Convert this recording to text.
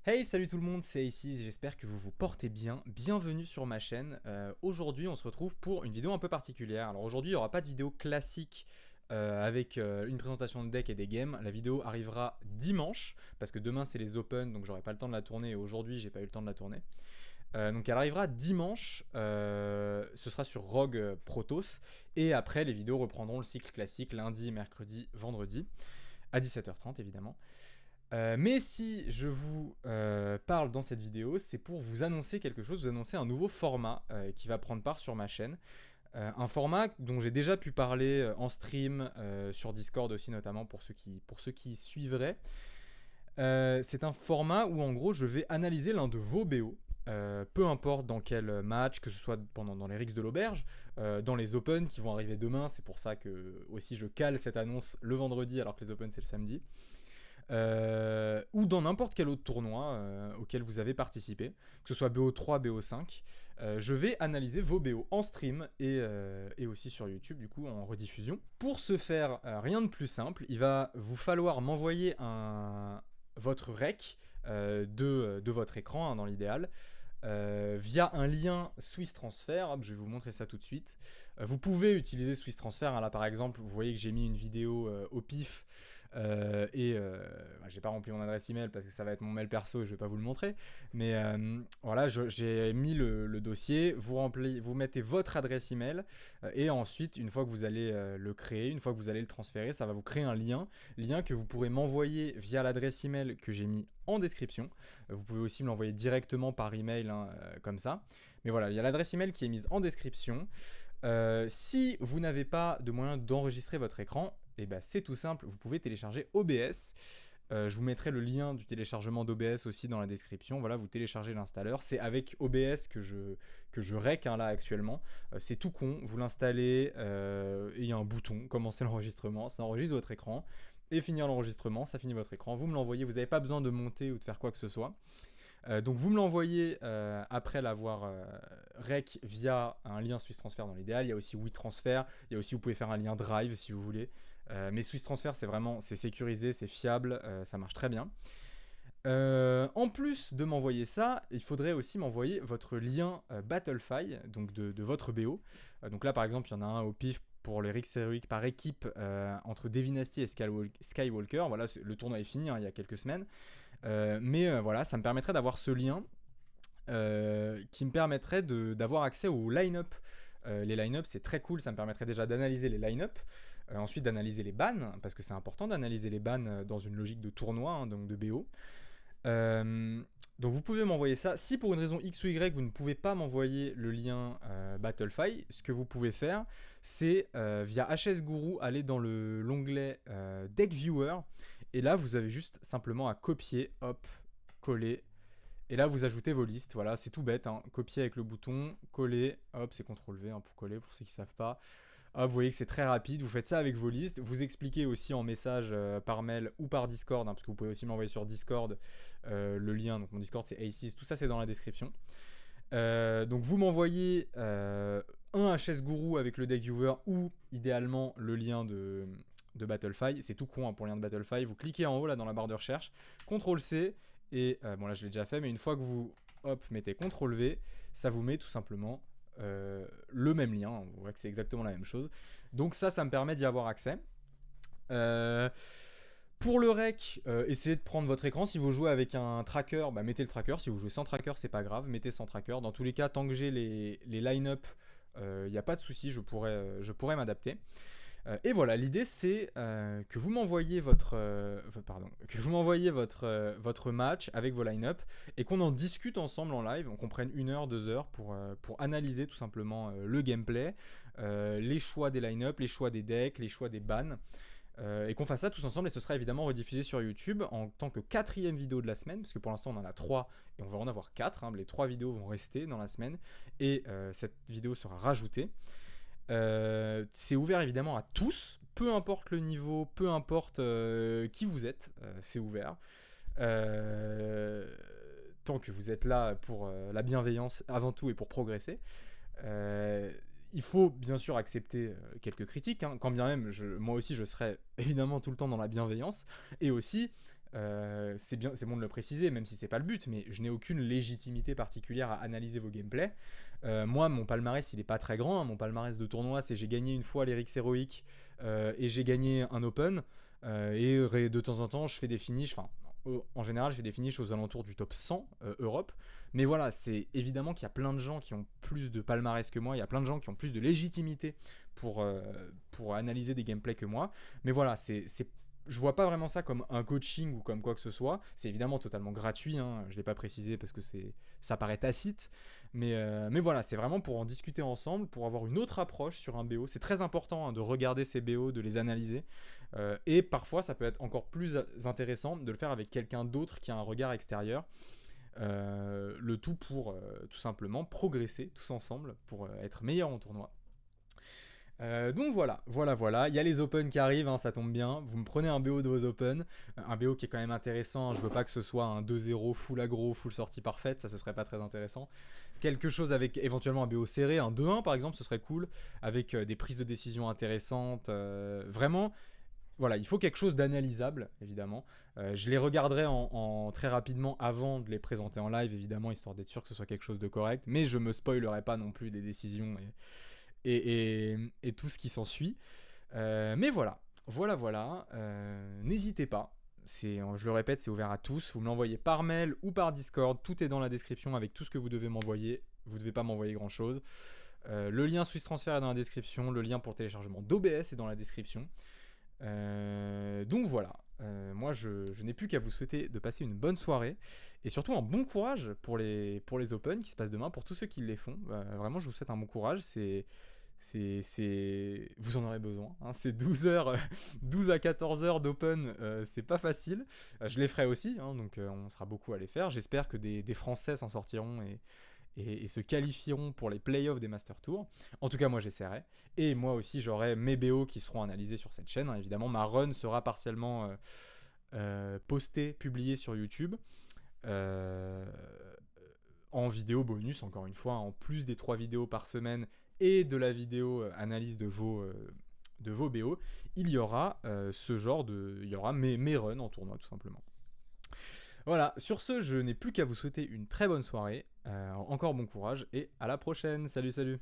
Hey, salut tout le monde, c'est Aces, j'espère que vous vous portez bien. Bienvenue sur ma chaîne. Aujourd'hui, on se retrouve pour une vidéo un peu particulière. Alors aujourd'hui, il n'y aura pas de vidéo classique avec une présentation de deck et des games. La vidéo arrivera dimanche, parce que demain c'est les Open, donc j'aurai pas le temps de la tourner, et aujourd'hui j'ai pas eu le temps de la tourner. Donc elle arrivera dimanche, ce sera sur Rogue Protoss, et après les vidéos reprendront le cycle classique lundi, mercredi, vendredi, à 17h30 évidemment. Mais si je vous parle dans cette vidéo, c'est pour vous annoncer quelque chose, vous annoncer un nouveau format qui va prendre part sur ma chaîne. Un format dont j'ai déjà pu parler en stream, sur Discord aussi notamment pour ceux qui suivraient. C'est un format où en gros je vais analyser l'un de vos BO. Peu importe dans quel match, que ce soit dans les Rix de l'Auberge, dans les Open qui vont arriver demain, c'est pour ça que aussi je cale cette annonce le vendredi alors que les Open c'est le samedi. Ou dans n'importe quel autre tournoi auquel vous avez participé, que ce soit BO3, BO5, je vais analyser vos BO en stream et aussi sur YouTube, du coup en rediffusion. Pour ce faire, rien de plus simple, il va vous falloir m'envoyer votre rec de votre écran, dans l'idéal. Via un lien Swiss Transfer, hop, je vais vous montrer ça tout de suite. Vous pouvez utiliser Swiss Transfer, là par exemple, vous voyez que j'ai mis une vidéo au pif j'ai pas rempli mon adresse email parce que ça va être mon mail perso et je vais pas vous le montrer, mais voilà, j'ai mis le dossier, vous mettez votre adresse email et ensuite une fois que vous allez le créer, une fois que vous allez le transférer, ça va vous créer un lien que vous pourrez m'envoyer via l'adresse email que j'ai mis en description. Vous pouvez aussi me l'envoyer directement par email, comme ça. Mais voilà, il y a l'adresse email qui est mise en description. Si vous n'avez pas de moyen d'enregistrer votre écran, c'est tout simple, vous pouvez télécharger OBS. Je vous mettrai le lien du téléchargement d'OBS aussi dans la description. Voilà, vous téléchargez l'installeur. C'est avec OBS que je rec là actuellement. C'est tout con, vous l'installez et il y a un bouton, commencer l'enregistrement, ça enregistre votre écran. Et finir l'enregistrement, ça finit votre écran. Vous me l'envoyez, vous n'avez pas besoin de monter ou de faire quoi que ce soit. Donc vous me l'envoyez après l'avoir rec via un lien Swiss Transfer dans l'idéal. Il y a aussi WeTransfer, il y a aussi vous pouvez faire un lien Drive si vous voulez. Mais Swiss Transfer c'est sécurisé, c'est fiable, ça marche très bien. En plus de m'envoyer ça, il faudrait aussi m'envoyer votre lien Battlefy, donc de votre BO. Donc là par exemple il y en a un au pif pour les Rix Heroic par équipe entre Devinasty et Skywalker. Voilà, le tournoi est fini il y a quelques semaines. Mais voilà, ça me permettrait d'avoir ce lien qui me permettrait d'avoir accès au line-up. Les line-up, c'est très cool, ça me permettrait déjà d'analyser les line-up, ensuite d'analyser les bans, parce que c'est important d'analyser les bans dans une logique de tournoi, donc de BO. Donc vous pouvez m'envoyer ça. Si pour une raison X ou Y, vous ne pouvez pas m'envoyer le lien Battlefy, ce que vous pouvez faire, c'est via HS Guru, aller dans l'onglet Deck Viewer, et là vous avez juste simplement à copier, hop, coller, et là vous ajoutez vos listes. Voilà, c'est tout bête, copier avec le bouton, coller, hop, c'est CTRL-V pour coller, pour ceux qui ne savent pas. Hop, vous voyez que c'est très rapide, vous faites ça avec vos listes, vous expliquez aussi en message par mail ou par Discord, parce que vous pouvez aussi m'envoyer sur Discord le lien, donc mon Discord c'est Aces, tout ça c'est dans la description. Donc vous m'envoyez un HS Guru avec le Deck Viewer ou idéalement le lien de Battlefy, c'est tout con pour le lien de Battlefy, vous cliquez en haut là dans la barre de recherche, CTRL-C, et bon là je l'ai déjà fait, mais une fois que vous mettez CTRL-V, ça vous met tout simplement le même lien, vous voyez que c'est exactement la même chose. Donc ça me permet d'y avoir accès. Pour le rec, essayez de prendre votre écran. Si vous jouez avec un tracker, mettez le tracker. Si vous jouez sans tracker, c'est pas grave, mettez sans tracker. Dans tous les cas, tant que j'ai les line-up, il n'y a pas de souci, je pourrais m'adapter. Et voilà, l'idée c'est que vous m'envoyiez votre match avec vos line-up et qu'on en discute ensemble en live, qu'on prenne 1 heure, 2 heures pour analyser tout simplement le gameplay, les choix des line-up, les choix des decks, les choix des bans. Et qu'on fasse ça tous ensemble, et ce sera évidemment rediffusé sur YouTube en tant que 4e vidéo de la semaine, parce que pour l'instant on en a 3 et on va en avoir 4, les 3 vidéos vont rester dans la semaine et cette vidéo sera rajoutée. C'est ouvert évidemment à tous, peu importe le niveau, peu importe qui vous êtes, c'est ouvert. Tant que vous êtes là pour la bienveillance avant tout et pour progresser. Il faut bien sûr accepter quelques critiques, quand bien même moi aussi je serai évidemment tout le temps dans la bienveillance, et aussi C'est bien, c'est bon de le préciser, même si c'est pas le but, mais je n'ai aucune légitimité particulière à analyser vos gameplays. Moi, mon palmarès, il est pas très grand, hein. Mon palmarès de tournoi, c'est j'ai gagné une fois l'Erix Heroic et j'ai gagné un Open. Et de temps en temps, je fais des finishes. Enfin, en général, je fais des finishes aux alentours du top 100 Europe. Mais voilà, c'est évidemment qu'il y a plein de gens qui ont plus de palmarès que moi. Il y a plein de gens qui ont plus de légitimité pour analyser des gameplays que moi. Mais voilà, je vois pas vraiment ça comme un coaching ou comme quoi que ce soit. C'est évidemment totalement gratuit, hein. Je l'ai pas précisé parce que ça paraît tacite. Mais voilà, c'est vraiment pour en discuter ensemble, pour avoir une autre approche sur un BO. C'est très important, hein, de regarder ces BO, de les analyser. Et parfois, ça peut être encore plus intéressant de le faire avec quelqu'un d'autre qui a un regard extérieur. Le tout pour tout simplement progresser tous ensemble, pour être meilleur en tournoi. Donc voilà. Il y a les Open qui arrivent, hein, ça tombe bien. Vous me prenez un BO de vos Open. Un BO qui est quand même intéressant, hein. Je veux pas que ce soit un 2-0 full aggro, full sortie parfaite. Ça, ce serait pas très intéressant. Quelque chose avec éventuellement un BO serré, un 2-1 par exemple, ce serait cool. Avec des prises de décision intéressantes. Vraiment, voilà, il faut quelque chose d'analysable, évidemment. Je les regarderai très rapidement avant de les présenter en live, évidemment, histoire d'être sûr que ce soit quelque chose de correct. Mais je me spoilerai pas non plus des décisions et tout ce qui s'ensuit. Mais voilà. N'hésitez pas. Je le répète, c'est ouvert à tous. Vous me l'envoyez par mail ou par Discord. Tout est dans la description avec tout ce que vous devez m'envoyer. Vous ne devez pas m'envoyer grand chose. Le lien Swiss Transfer est dans la description. Le lien pour le téléchargement d'OBS est dans la description. Donc voilà. Moi, je n'ai plus qu'à vous souhaiter de passer une bonne soirée et surtout un bon courage pour les Open qui se passent demain. Pour tous ceux qui les font, vraiment, je vous souhaite un bon courage. Vous en aurez besoin, hein. C'est 12 heures, 12 à 14 heures d'open, c'est pas facile. Je les ferai aussi, hein, donc on sera beaucoup à les faire. J'espère que des Français s'en sortiront et se qualifieront pour les playoffs des Master Tours. En tout cas, moi j'essaierai. Et moi aussi, j'aurai mes BO qui seront analysés sur cette chaîne, hein. Évidemment, ma run sera partiellement postée, publiée sur YouTube. En vidéo bonus, encore une fois, en plus des 3 vidéos par semaine et de la vidéo analyse de vos BO, il y aura il y aura mes runs en tournoi, tout simplement. Voilà, sur ce, je n'ai plus qu'à vous souhaiter une très bonne soirée, encore bon courage et à la prochaine. Salut.